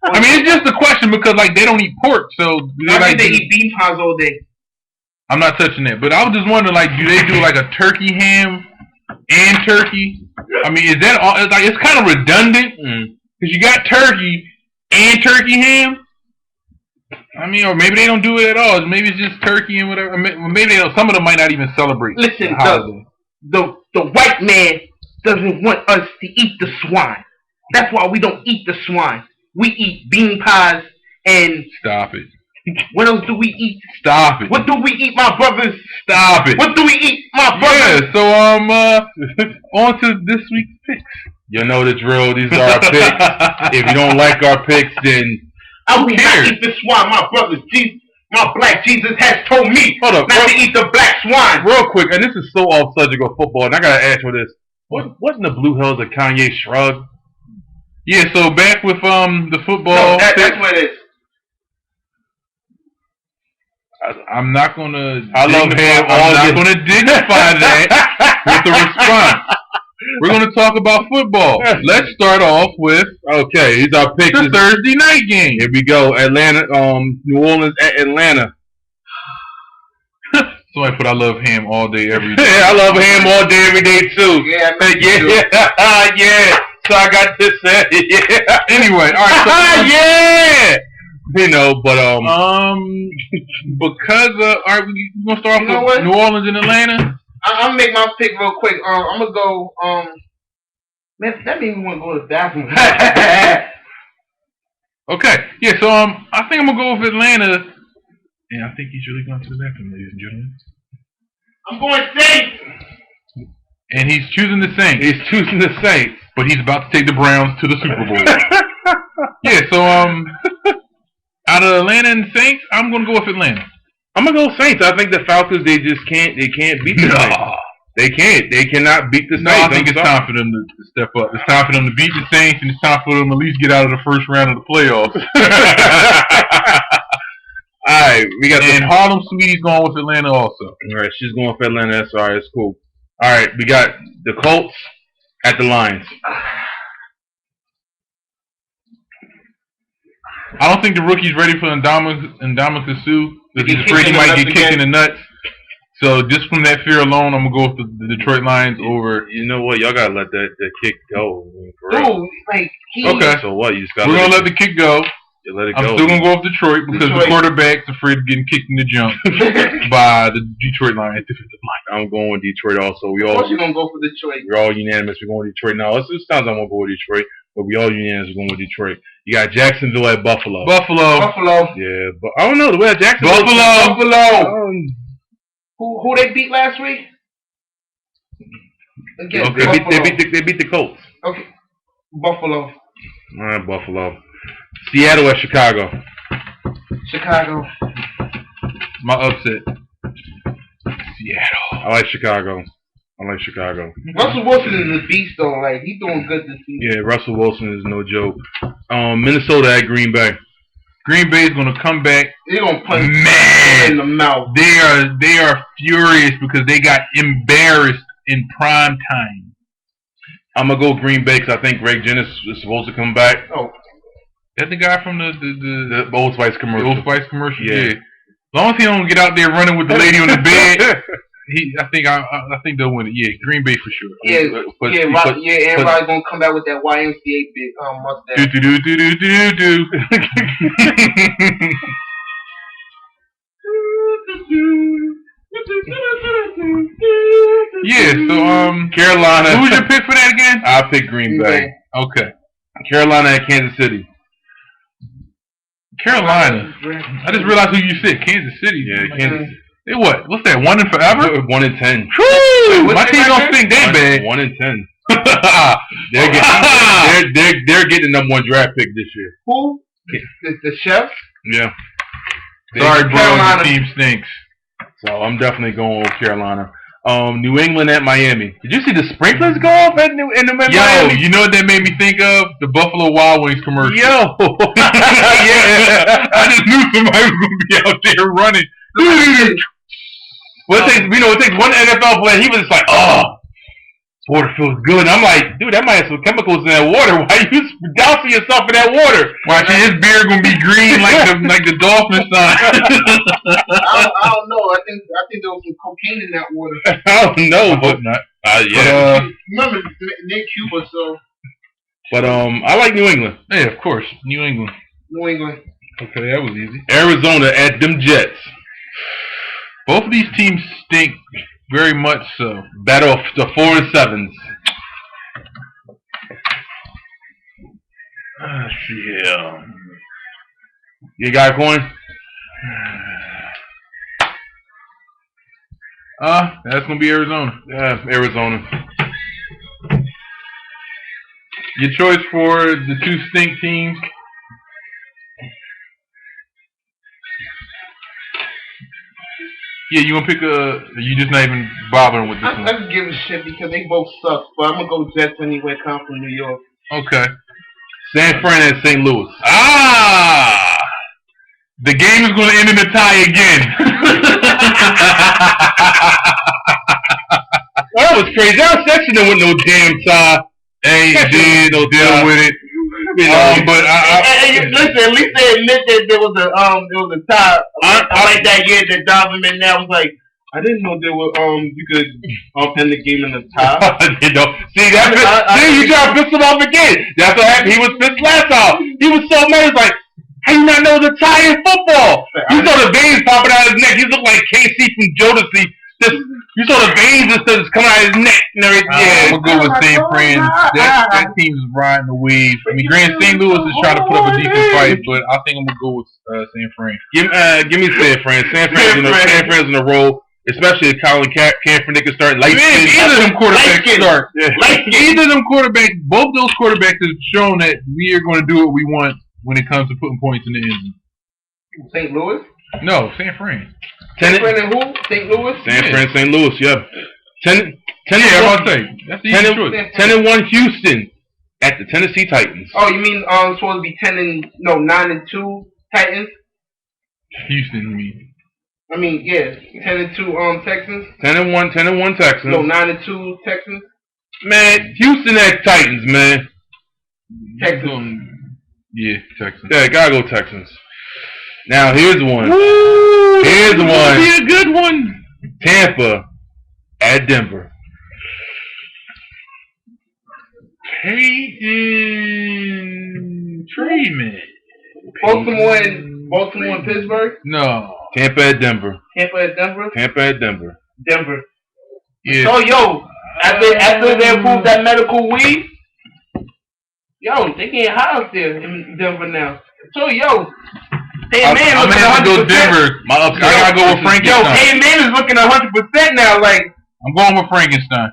I mean, it's just a question because like they don't eat pork, so I think they eat bean pies all day. I'm not touching that, but I was just wondering, like, do they do like a turkey ham and turkey? I mean, is that all? It's kind of redundant because you got turkey and turkey ham. I mean, or maybe they don't do it at all. Maybe it's just turkey and whatever. Maybe some of them might not even celebrate. Listen, the white man doesn't want us to eat the swine. That's why we don't eat the swine. We eat bean pies and... Stop it. What else do we eat? Stop it. What do we eat, my brothers? Stop it. What do we eat, my brothers? Yeah, so on to this week's picks. You know the drill. These are our picks. If you don't like our picks, then... I will not eat the swine, my brothers. My black Jesus has told me not to eat the black swine. Real quick, and this is so off subject of football, and I gotta ask you this. Wasn't the Blue Hills a Kanye shrug? Yeah, so back with the football. No, that's what it is. I'm not gonna. I love him. I'm not gonna dignify that with a response. We're gonna talk about football. Let's start off with these are picks. The Thursday night game. Here we go. Atlanta, New Orleans at Atlanta. Somebody put I love ham all day, every day. Yeah, I love ham all day, every day too. Yeah. So I got to say, yeah. Anyway, all right. So, yeah. You know, but because all right, we're gonna start off with New Orleans and Atlanta. I'm gonna make my pick real quick. I'm gonna go. Man, that made me want to go to the bathroom. Okay, yeah. So I think I'm gonna go with Atlanta. And I think he's really going to the bathroom, ladies and gentlemen. I'm going Saints. And he's choosing the Saints. He's choosing the Saints, but he's about to take the Browns to the Super Bowl. Yeah. So out of Atlanta and Saints, I'm gonna go with Atlanta. I'm gonna go Saints. I think the Falcons they can't beat the Saints. They can't. They cannot beat the Saints. No, I think it's time for them to step up. It's time for them to beat the Saints, and it's time for them to at least get out of the first round of the playoffs. All right, we got Harlem Sweetie's going with Atlanta also. All right, she's going for Atlanta. That's all right. It's cool. All right, we got the Colts at the Lions. I don't think the rookie's ready for Ndamukong Suh. He's afraid he might get kicked in the nuts. So just from that fear alone, I'm gonna go with the Detroit Lions over. You know what? Y'all gotta let that kick go. Okay. So what? You just gotta. We're gonna let the kick go. You let it I'm go. still gonna go with Detroit because the quarterback's afraid of getting kicked in the jump by the Detroit Lions defensive line. I'm going with Detroit also. Of course you're gonna go for Detroit. We're all unanimous. We're going with Detroit. Now, it's times I'm gonna go with Detroit, but we all unanimous. We're going with Detroit. You got Jacksonville at Buffalo. Yeah, but I don't know the way Jacksonville. Buffalo. Who they beat last week? Again, okay. They beat the Colts. Okay, Buffalo. All right, Buffalo. Seattle at Chicago. My upset. Seattle. I like Chicago. Russell Wilson is a beast though. Like he's doing good this season. Yeah, Russell Wilson is no joke. Minnesota at Green Bay. Green Bay is gonna come back. They're gonna punch in the mouth. They are furious because they got embarrassed in prime time. I'm gonna go Green Bay because I think Greg Jennings is supposed to come back. Oh. That the guy from the Old Spice commercial. Old Spice commercial. Yeah. As long as he don't get out there running with the lady on the bed, I think they'll win it. Yeah, Green Bay for sure. And everybody's gonna come back with that YMCA big mustache. Do. Yeah, so Carolina. who's your pick for that again? I'll pick Green Bay. Okay. Carolina at Kansas City. Carolina. I just realized who you said. Kansas City. Yeah, Kansas. They what? What's that? 1 and forever? 1 in 10. Woo! My team don't think they bad. 1 in 10. they're getting the #1 draft pick this year. Who? The chef? Yeah. Sorry, bro. Your team stinks. So I'm definitely going with Carolina. New England at Miami. Did you see the sprinklers go off in Miami? Yo, you know what that made me think of? The Buffalo Wild Wings commercial. Yo. Yeah. I just knew somebody was going to be out there running. Well, it takes one NFL player. He was just like, oh, this water feels good. And I'm like, dude, that might have some chemicals in that water. Why are you dousing yourself in that water? Watching his beard gonna be green like the dolphin sign. I don't know. I think there was some cocaine in that water. I don't know, but not. Yeah. Remember Nick Cuba, so. But I like New England. Yeah, of course, New England. New England. Okay, that was easy. Arizona at them Jets. Both of these teams stink very much so. Battle of the 4 and 7s. Yeah. You got a coin? That's gonna be Arizona. Yeah, Arizona. Your choice for the 2 stink teams. Yeah, you gonna pick you just not even bothering with this I one. just give a shit because they both suck, but I'm gonna go Jets anyway. Come from New York. Okay. San Fran at St. Louis. The game is gonna end in a tie again. That was crazy. Our section didn't win no damn tie. Hey, did no deal with it. But listen, at least they admit that there was a tie. I like that year that Donovan now was like, I didn't know there were you could end the game in a tie. See that? You try to piss him off again. That's what happened. He was pissed last time. He was so mad. He's like, how you not know the tie in football? You saw the veins popping out of his neck. He looked like KC from Jodeci. You saw the veins and stuff coming out of his neck and everything. Yeah, I'm gonna go with St. Fran. That team's riding the wave. I mean, St. Louis is trying to put up a decent fight, but I think I'm gonna go with St. Fran. Give me San Fran. San Fran's in a row, especially if Colin Kaepernick is starting. Either of them quarterbacks start. Either of them quarterbacks, both those quarterbacks have shown that we are going to do what we want when it comes to putting points in the end zone. St. Louis? No, San Fran. San Fran and who? St. Louis? San Fran, St. Louis, yeah. 10 I was say. That's the easy choice. 10-1 Houston at the Tennessee Titans. Oh, you mean supposed to be 9-2 Titans? Houston, you mean? I mean, yeah, 10-2 Texans. 10-1 Texans. No, 9-2 Texans. Man, Houston at Titans, man. Texans. Yeah, Texans. Yeah, gotta go Texans. Now here's one. Woo! Here's one. Be a good one. Tampa at Denver. Peyton Freeman. Baltimore and Pittsburgh. No. Tampa at Denver. Tampa at Denver. Tampa at Denver. Denver. Yeah. So yo, after they approved that medical weed, yo, they getting high out there in Denver now. So yo, hey man, I'm gonna have to go Denver. I gotta go with Frankenstein. Yo, hey man is looking 100% now. Like I'm going with Frankenstein.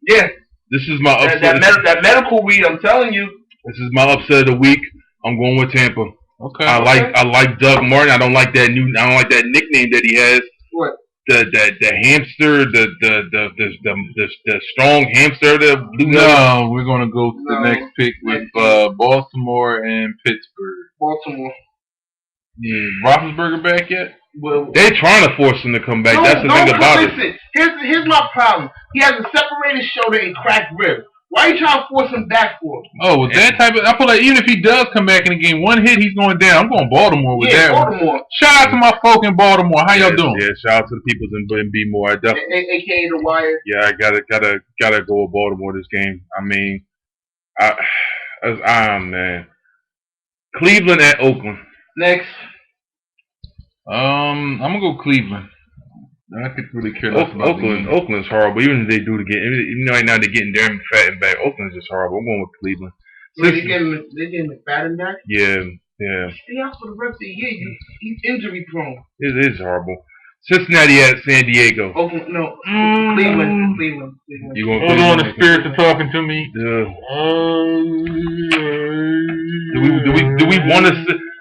Yeah. This is my upset. That medical weed, I'm telling you. This is my upset of the week. I'm going with Tampa. Okay. I like Doug Martin. I don't like that nickname that he has. What? The hamster, the strong hamster, No, we're gonna go to the next pick with Baltimore and Pittsburgh. Baltimore. Roethlisberger back yet? Well, they're trying to force him to come back. That's the thing about it. Here's my problem. He has a separated shoulder and cracked rib. Why are you trying to force him back for? Oh, with that type of, I feel like even if he does come back in the game, one hit he's going down. I'm going Baltimore with that Baltimore. one. Shout out to my folk in Baltimore. How y'all doing? Yeah, shout out to the people in B-more. AKA the Wire. Yeah, I gotta go with Baltimore this game. I mean, man. Cleveland at Oakland. Next. I'm gonna go Cleveland. I could really care less about Oakland's horrible. Even if they do even right now they're getting Darren McFadden back. Oakland's just horrible. I'm going with Cleveland. They getting McFadden back? Yeah. Stay out for the rest of the year. He's injury prone. It is horrible. Cincinnati at San Diego. Cleveland. Cleveland. You going Hold on, the spirits are talking to me.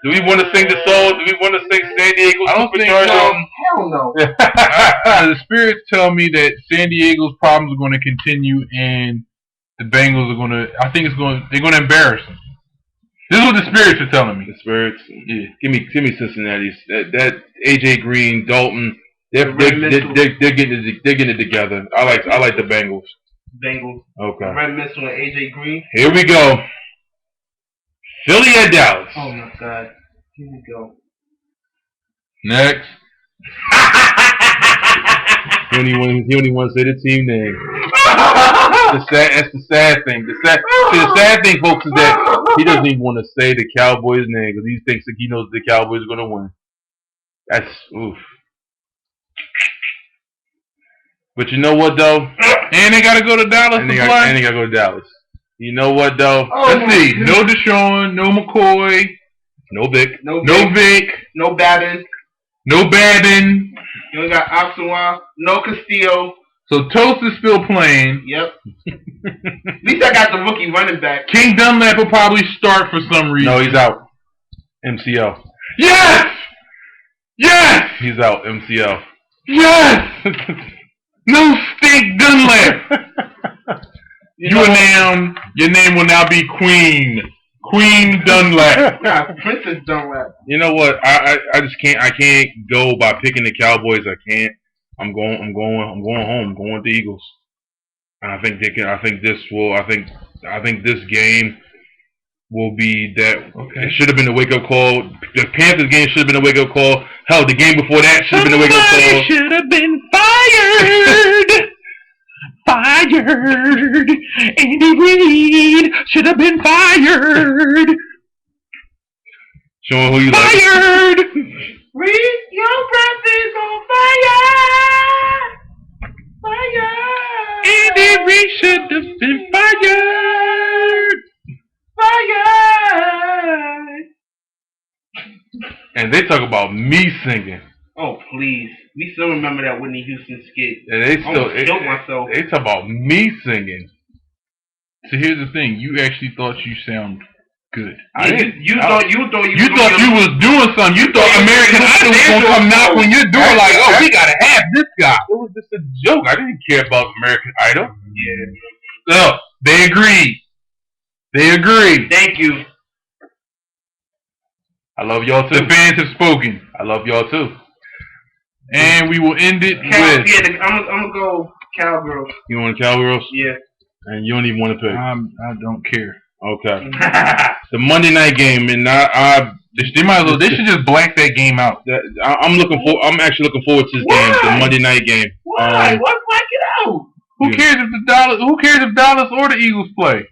Do we want to sing the song? Do we want to sing San Diego? I don't think so. Hell no. The spirits tell me that San Diego's problems are going to continue, and the Bengals are going to. I think they're going to embarrass them. This is what the spirits are telling me. The spirits, yeah. Give me Cincinnati. That AJ Green, Dalton, they're getting it together. I like the Bengals. Okay. Red Missile and AJ Green. Here we go. Philly at Dallas. Oh my God. Here we go. Next. He only wants to say the team name. That's the sad thing. The sad thing, folks, is that he doesn't even want to say the Cowboys' name because he thinks that he knows the Cowboys are going to win. That's oof. But you know what, though? And they got to go to Dallas And they got to go to Dallas. You know what, though? Let's see. No Deshaun, no McCoy, no Vic, no Vic, no Babin, no Babin. You only got Oxenwa, no Castillo. So Toast is still playing. Yep. At least I got the rookie running back. King Dunlap will probably start for some reason. No, he's out. MCL. Yes! Yes! He's out. MCL. Yes! No Stink Dunlap. Your name will now be Queen Dunlap. Princess Dunlap. You know what? I just can't. I can't go by picking the Cowboys. I can't. I'm going home. I'm going with the Eagles. And I think they can. I think this game will be that. Okay. It should have been a wake up call. The Panthers game should have been a wake up call. Hell, the game before that should have been a wake up call. Should have been fired. Fired. Andy Reid should have been fired. Show him who you fired. Like. Reid, your breath is on fire. Fire. Andy Reid should have been fired. Fire. And they talk about me singing. Oh please, we still remember that Whitney Houston skit. And they still killed myself. They talk about me singing. So here's the thing: you actually thought you sound good. You thought you was doing something. You thought American Idol was gonna come knock when you're doing like, oh, we gotta have this guy. It was just a joke. I didn't care about American Idol. Yeah. So they agreed. Thank you. I love y'all too. The fans have spoken. I love y'all too. And we will end it with. Yeah, I'm gonna go Cowgirls. You want Cowgirls? Yeah. And you don't even want to pick. I don't care. Okay. The Monday night game, and they might as well. They should just black that game out. I'm actually looking forward to this game, the Monday night game. Why? Why black it out? Who cares if Dallas or the Eagles play?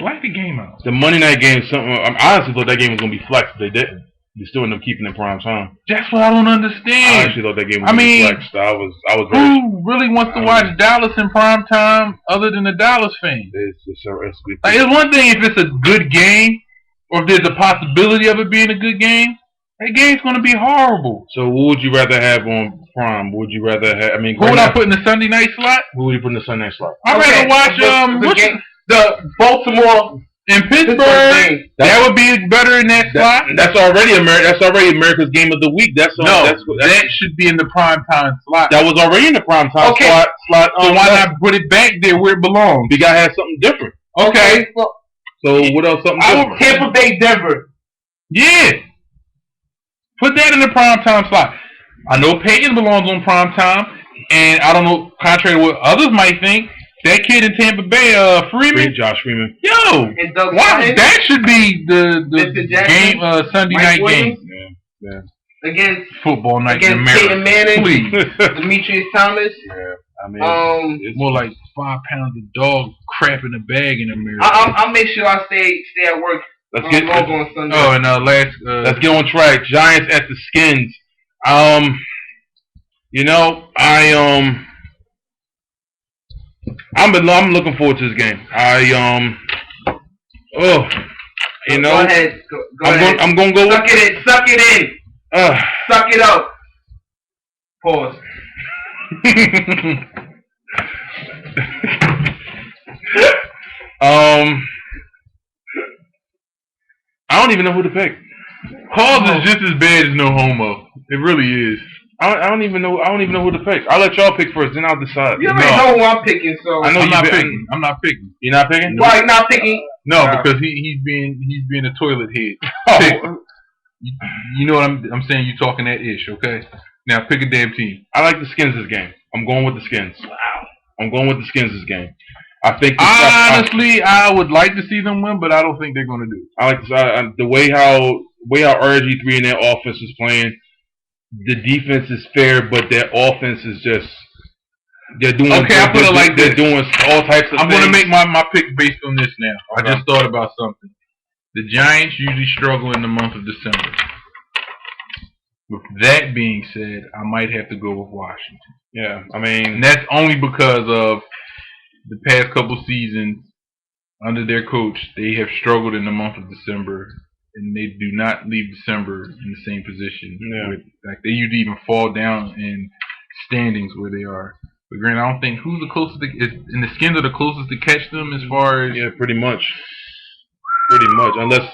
Black the game out. The Monday night game, I honestly thought that game was gonna be flexed. They didn't. You still end up keeping it prime time. That's what I don't understand. I actually thought that game was gonna be flexed. I was very. Who really wants to watch Dallas in prime time other than the Dallas fan? It's one thing if it's a good game, or if there's a possibility of it being a good game. That game's gonna be horrible. So who would you rather have on prime? Would you rather have? I mean, who would I put in the Sunday night slot? Who would you put in the Sunday night slot? I'd rather watch the Baltimore in Pittsburgh. That would be better in that slot. That's already America's game of the week. That should be in the prime time slot. That was already in the prime time slot. So why not put it back there where it belongs? We gotta have something different. Okay. So what else? Something different? Tampa Bay, Denver. Yeah. Put that in the prime time slot. I know Peyton belongs on prime time, and I don't know, contrary to what others might think, That kid in Tampa Bay, Freeman. Josh Freeman. Yo, And Doug wow, Ryan that should be the Mr. Jackson, game, Sunday Mike night Williams. game. Yeah. against Football night in against Peyton America. Manning, Please. Demetrius Thomas. Yeah. I mean, It's More like 5 pounds of dog crap in a bag in America. I'll make sure I stay at work. let's Logo on Sunday. Oh, and let's get on track. Giants at the Skins. I'm looking forward to this game. Go ahead. Go ahead. I'm going to go. Suck it in. Suck it in. Suck it up. Pause. I don't even know who to pick. Cause is just as bad as no homo. It really is. I don't even know who to pick. I'll let y'all pick first, then I'll decide. You already know who I'm picking, so I know I'm not you picking. I'm not picking. You're not picking? why you not picking? No, because he's being a toilet head. Pick. You know what I'm saying? You talking that ish, okay? Now pick a damn team. I like the Skins this game. I'm going with the Skins. Wow. I'm going with the Skins this game. I think Honestly, I would like to see them win, but I don't think they're going to do it. I like this, the way how RG3 and their offense is playing. The defense is fair, but their offense is just they're doing. Okay, I put it like they're this. doing all types of. I'm things. going to make my pick based on this now. Okay. I just thought about something. The Giants usually struggle in the month of December. With that being said, I might have to go with Washington. Yeah, I mean, And that's only because of the past couple seasons under their coach. They have struggled in the month of December, and they do not leave December in the same position. Yeah. Like they usually even fall down in standings where they are. But granted, I don't think who's the closest and the Skins are the closest to catch them as far as. yeah, pretty much, unless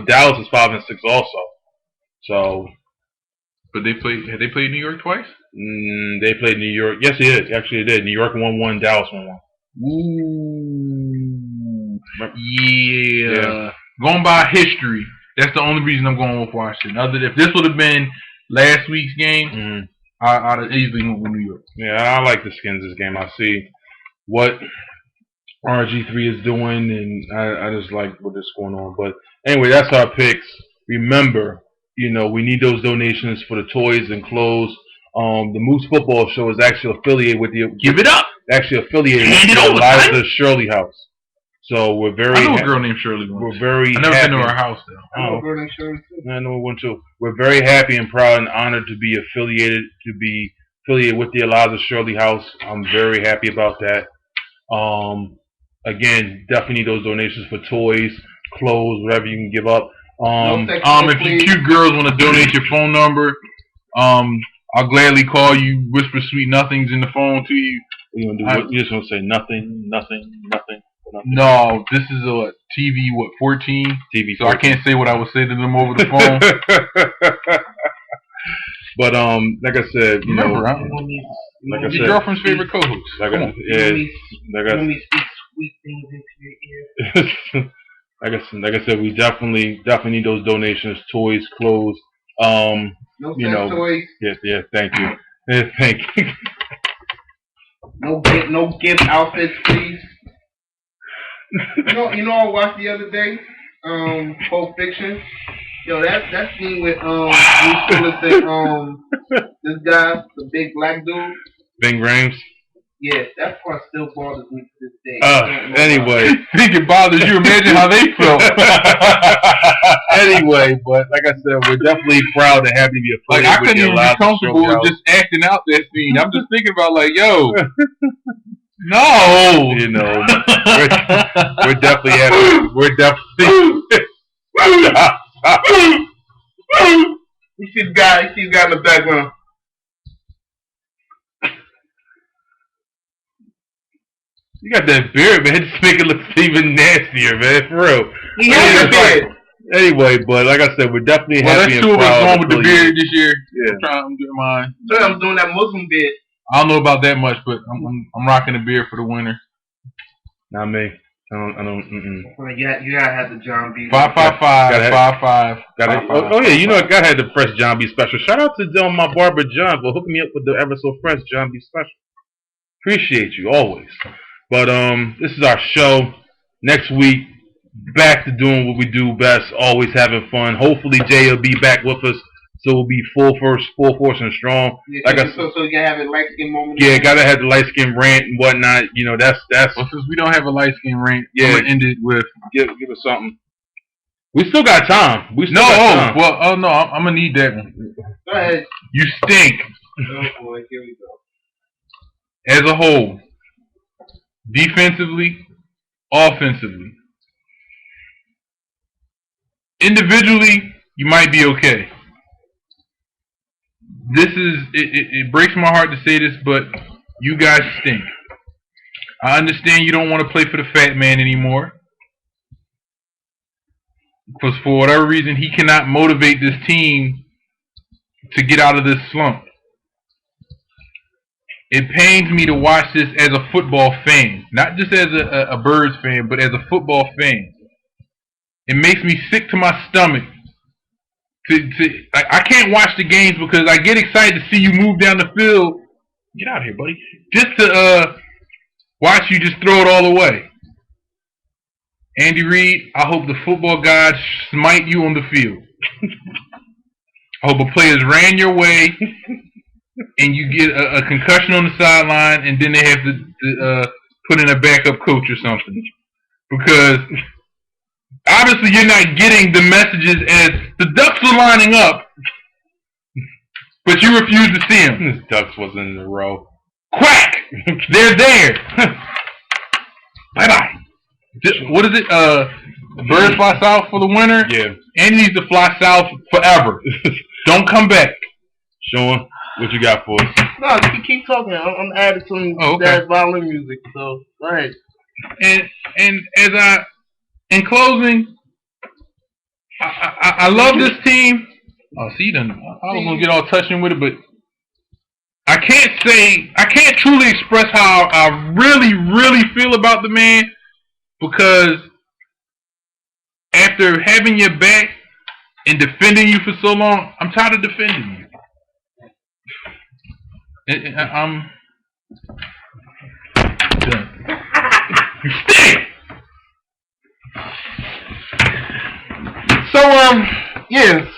Dallas is 5-6 also. So, But have they played New York twice? they played New York. Yes, they did. Actually, they did. New York 1-1, Dallas 1-1. Ooh. Yeah. Going by history, that's the only reason I'm going with Washington. If this would have been last week's game, I'd have easily went with New York. Yeah, I like the Skins this game. I see what RG3 is doing, and I just like what is going on. But anyway, that's our picks. Remember, we need those donations for the toys and clothes. The Moose Football Show is actually affiliated with Give it up. Actually affiliated Hand with it the over, Eliza Shirley House. So we're very. I know a girl named Shirley once. We're very. I've never happy. been to her house though. I know a girl named Shirley too. I know one too. We're very happy and proud and honored to be affiliated with the Eliza Shirley House. I'm very happy about that. Again, definitely need those donations for toys, clothes, whatever you can give up. If you cute girls want to donate your phone number, I'll gladly call you, whisper sweet nothings in the phone to you. You just want to say nothing. No, this is a TV, 14? TV. So I can't say what I would say to them over the phone. But like I said, Remember, like I your said, girlfriend's favorite co-host. Like Come on. Let me speak sweet things into your ear. like I said, we definitely need those donations, toys, clothes. No toys. Yeah. Thank you. Thank you. No gift outfits, please. You know, I watched the other day, Pulp Fiction. Yo, that scene with Bruce Willis and this guy, the big black dude. Bing Rames. Yeah, that part still bothers me to this day. Anyway, I think it bothers you. Imagine how they felt. Anyway, but like I said, we're definitely proud and happy to be Like affiliated I couldn't with even the be Eliza comfortable Shirley with House. just acting out that scene. I'm just thinking about like, yo, no. We're definitely happy. We're definitely. You see the guy in the background. You got that beard, man. Just make it look even nastier, man. For real. He has a beard. Anyway, but like I said, we're definitely happy That's and two of us proud. going with the beard this year. Yeah. I'm doing mine. So I'm doing that Muslim beard. I don't know about that much, but I'm rocking the beard for the winter. Not me. I don't. Well, you gotta have the John B. 555. Oh yeah, gotta have the fresh John B special. Shout out to my barber John for hooking me up with the ever so fresh John B special. Appreciate you always. But this is our show. Next week, back to doing what we do best, always having fun. Hopefully Jay will be back with us, so we'll be full force and strong. Yeah, like I said, so you gotta have a light skin moment. Yeah, gotta have the light skin rant and whatnot. You know, that's. Well, since we don't have a light skin rant, Yeah. I'm gonna end it with Give us something. We still got time. We still got time. I'm gonna need that one. Go ahead. You stink. Oh boy, here we go. As a whole, defensively, offensively. Individually, you might be okay. It breaks my heart to say this, but you guys stink. I understand you don't want to play for the fat man anymore. Because for whatever reason, he cannot motivate this team to get out of this slump. It pains me to watch this as a football fan, not just as a Birds fan, but as a football fan. It makes me sick to my stomach. I can't watch the games because I get excited to see you move down the field. Get out of here, buddy. Just to watch you just throw it all away. Andy Reid, I hope the football gods smite you on the field. I hope the players ran your way and you get a concussion on the sideline and then they have to put in a backup coach or something. Because obviously you're not getting the messages as the Ducks are lining up, but you refuse to see them. This Ducks wasn't in a row. Quack! They're there. Bye-bye. What is it? Birds fly south for the winter? Yeah. Andy needs to fly south forever. Don't come back. Sean, what you got for us? No, keep talking. I'm adding some jazz violin music, so go ahead. And as in closing, I love this team. Oh, see, then I was gonna get all touching with it, but I can't truly express how I really, really feel about the man, because after having your back and defending you for so long, I'm tired of defending you. I'm done. You stink.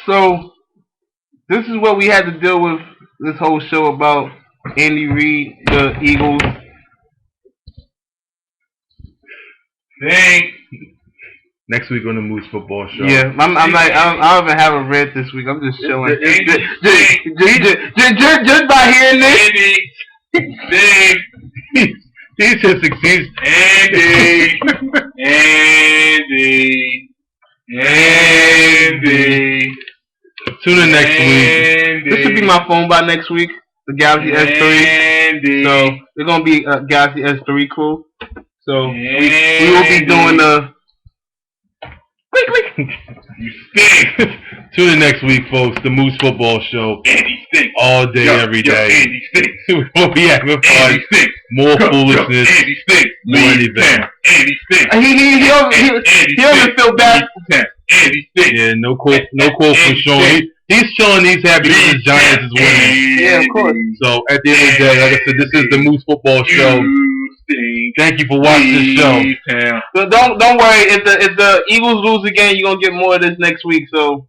So this is what we had to deal with this whole show about Andy Reid, the Eagles. Dang. Next week on the Moose Football Show. Yeah, I don't even have a rant this week. I'm just chilling. Just by hearing this. Dang. He's just succeeds. Andy. Tune in next week. This should be my phone by next week. The Galaxy S3. So they're gonna be a Galaxy S3 crew. So we will be doing the. Click. You stink. Tune in next week, folks. The Moose Football Show. Andy stinks. All day, every day. Andy stinks. We'll be having fun. Andy stinks. More foolishness. Andy stinks. More anything. Andy stinks. He doesn't feel bad. Andy stinks. Yeah, no quote for Sean. He's showing he's happy because the Giants is winning. Yeah, of course. So at the end of the day, like I said, this is the Moose Football Show. Thank you for watching the show. So don't worry. If the Eagles lose again, you're gonna get more of this next week. So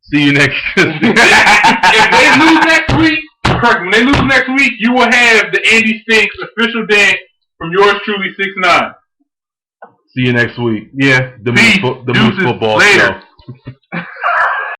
see you next. If they lose next week, correct. When they lose next week, you will have the Andy Stinks official dance from yours truly 6ix9ine. See you next week. Yeah, the Moose Football Show.